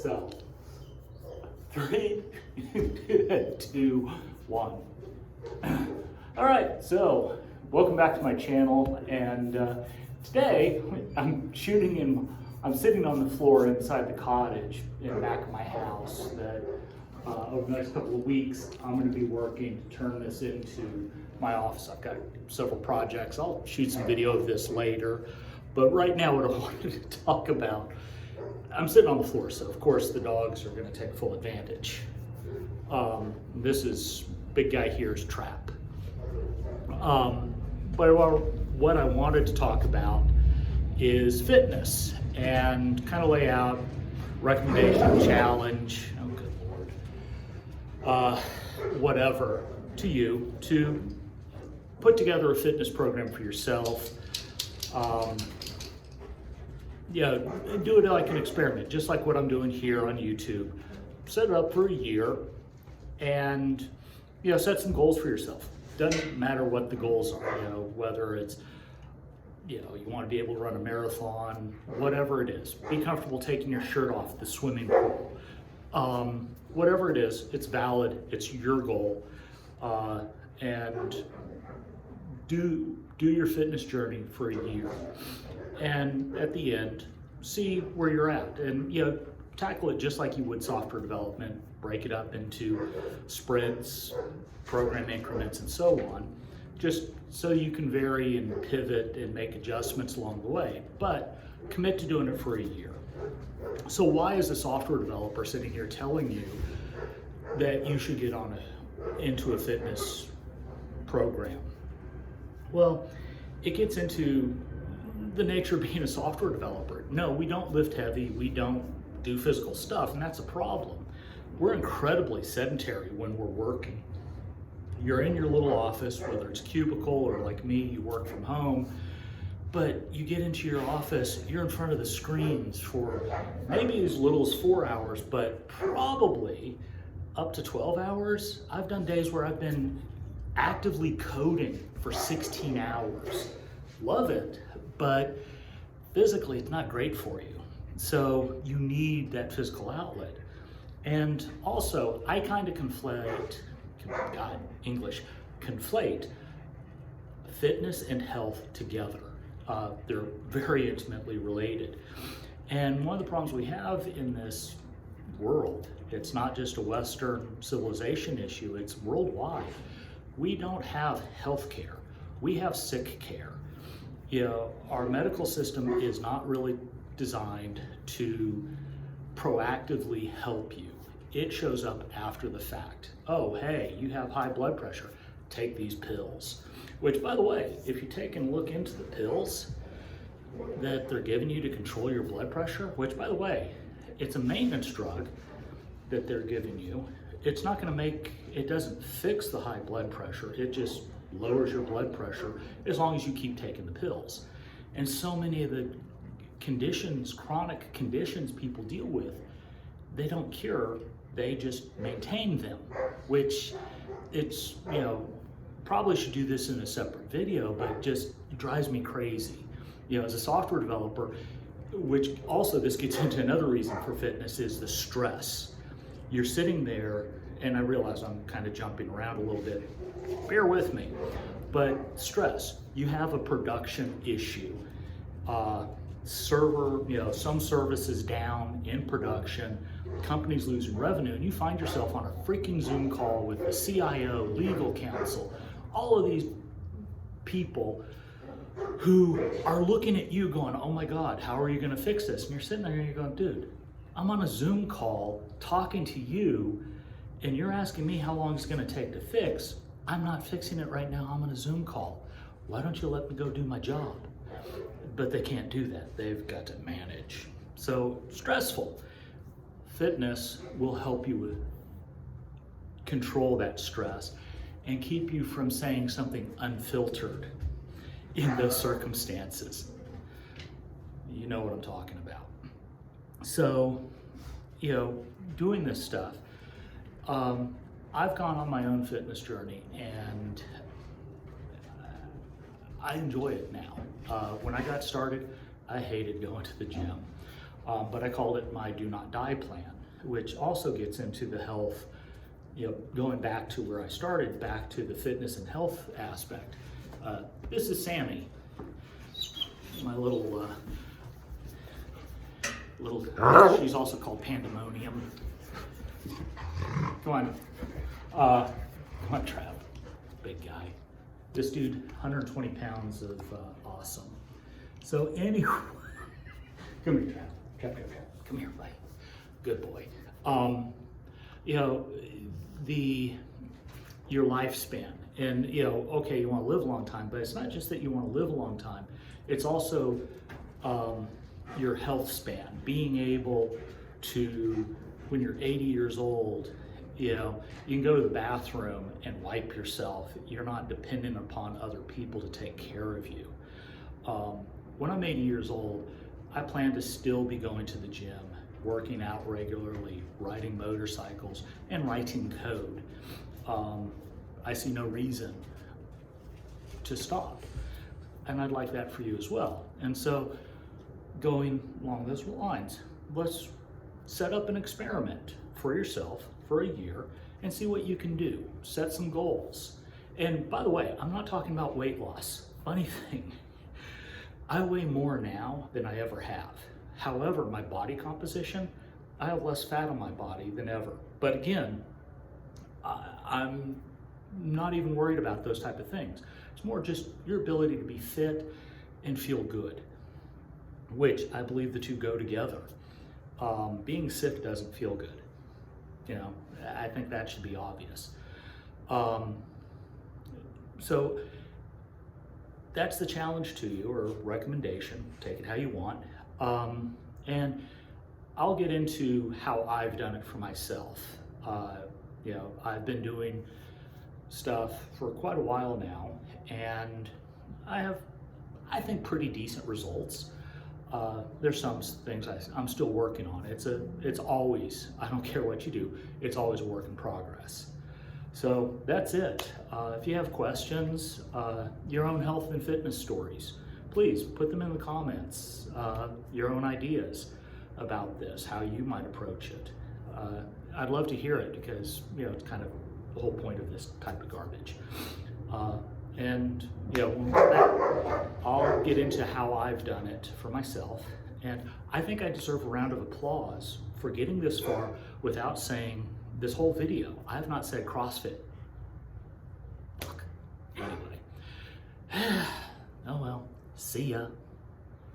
So, 3, 2, 1. All right, so welcome back to my channel, and today I'm sitting on the floor inside the cottage in the back of my house that over the next couple of weeks I'm going to be working to turn this into my office. I've got several projects. I'll shoot some video of this later, but right now what I wanted to talk about, I'm sitting on the floor, so of course the dogs are going to take full advantage. This is big guy here's trap. But what I wanted to talk about is fitness and kind of lay out recommendation, challenge, oh good Lord, whatever to you to put together a fitness program for yourself. Yeah, do it like an experiment, just like what I'm doing here on YouTube. Set it up for a year and, set some goals for yourself. Doesn't matter what the goals are, whether it's, you want to be able to run a marathon, whatever it is. Be comfortable taking your shirt off at the swimming pool. Whatever it is, it's valid, it's your goal. And do your fitness journey for a year. And at the end, see where you're at. And, tackle it just like you would software development. Break it up into sprints, program increments, and so on, just so you can vary and pivot and make adjustments along the way, but commit to doing it for a year. So why is a software developer sitting here telling you that you should get into a fitness program? Well, it gets into the nature of being a software developer. No, we don't lift heavy, we don't do physical stuff, and that's a problem. We're incredibly sedentary when we're working. You're in your little office, whether it's cubicle or like me, you work from home, but you get into your office, you're in front of the screens for maybe as little as 4 hours, but probably up to 12 hours. I've done days where I've been actively coding for 16 hours. Love it, but physically it's not great for you. So you need that physical outlet. And also, I kind of conflate fitness and health together. They're very intimately related. And one of the problems we have in this world, it's not just a Western civilization issue, it's worldwide. We don't have health care. We have sick care. Our medical system is not really designed to proactively help you. It shows up after the fact. Oh, hey, you have high blood pressure. Take these pills. Which, by the way, if you take and look into the pills that they're giving you to control your blood pressure, which, by the way, it's a maintenance drug that they're giving you. It's not going to it doesn't fix the high blood pressure. It just lowers your blood pressure as long as you keep taking the pills. And so many of the chronic conditions people deal with, they don't cure, they just maintain them, which it's, probably should do this in a separate video, but it just drives me crazy. As a software developer, which also this gets into another reason for fitness is the stress. You're sitting there, and I realize I'm kind of jumping around a little bit, bear with me, but stress, you have a production issue. Some services down in production, companies losing revenue, and you find yourself on a freaking Zoom call with the CIO, legal counsel, all of these people who are looking at you going, oh my God, how are you going to fix this? And you're sitting there and you're going, dude, I'm on a Zoom call talking to you, and you're asking me how long it's going to take to fix. I'm not fixing it right now. I'm on a Zoom call. Why don't you let me go do my job? But they can't do that. They've got to manage. So stressful. Fitness will help you control that stress and keep you from saying something unfiltered in those circumstances. You know what I'm talking about. So, doing this stuff, I've gone on my own fitness journey and I enjoy it now. When I got started, I hated going to the gym. but I called it my Do Not Die plan, which also gets into the health, going back to where I started, back to the fitness and health aspect. This is Sammy, my little, she's also called Pandemonium. Come on, Trav, big guy. This dude, 120 pounds of awesome. So anyway, come here, Trav. Come here, buddy. Good boy. Your lifespan, and okay, you want to live a long time, but it's not just that you want to live a long time. It's also your health span, being able to, when you're 80 years old, you can go to the bathroom and wipe yourself. You're not dependent upon other people to take care of you. When I'm 80 years old, I plan to still be going to the gym, working out regularly, riding motorcycles, and writing code. I see no reason to stop. And I'd like that for you as well. And so, going along those lines, let's set up an experiment for yourself for a year and see what you can do. Set some goals. And by the way, I'm not talking about weight loss. Funny thing, I weigh more now than I ever have. However, my body composition, I have less fat on my body than ever. But again, I'm not even worried about those type of things. It's more just your ability to be fit and feel good, which I believe the two go together. Being sick doesn't feel good. I think that should be obvious. So that's the challenge to you, or recommendation, take it how you want. And I'll get into how I've done it for myself. I've been doing stuff for quite a while now, and I have, I think, pretty decent results. There's some things I'm still working on. It's always, I don't care what you do, it's always a work in progress. So that's it. If you have questions, your own health and fitness stories, please put them in the comments. Your own ideas about this, how you might approach it. I'd love to hear it, because it's kind of the whole point of this type of garbage. And when we get back, I'll get into how I've done it for myself. And I think I deserve a round of applause for getting this far without saying this whole video. I have not said CrossFit. Fuck. Anyway. Oh well, see ya.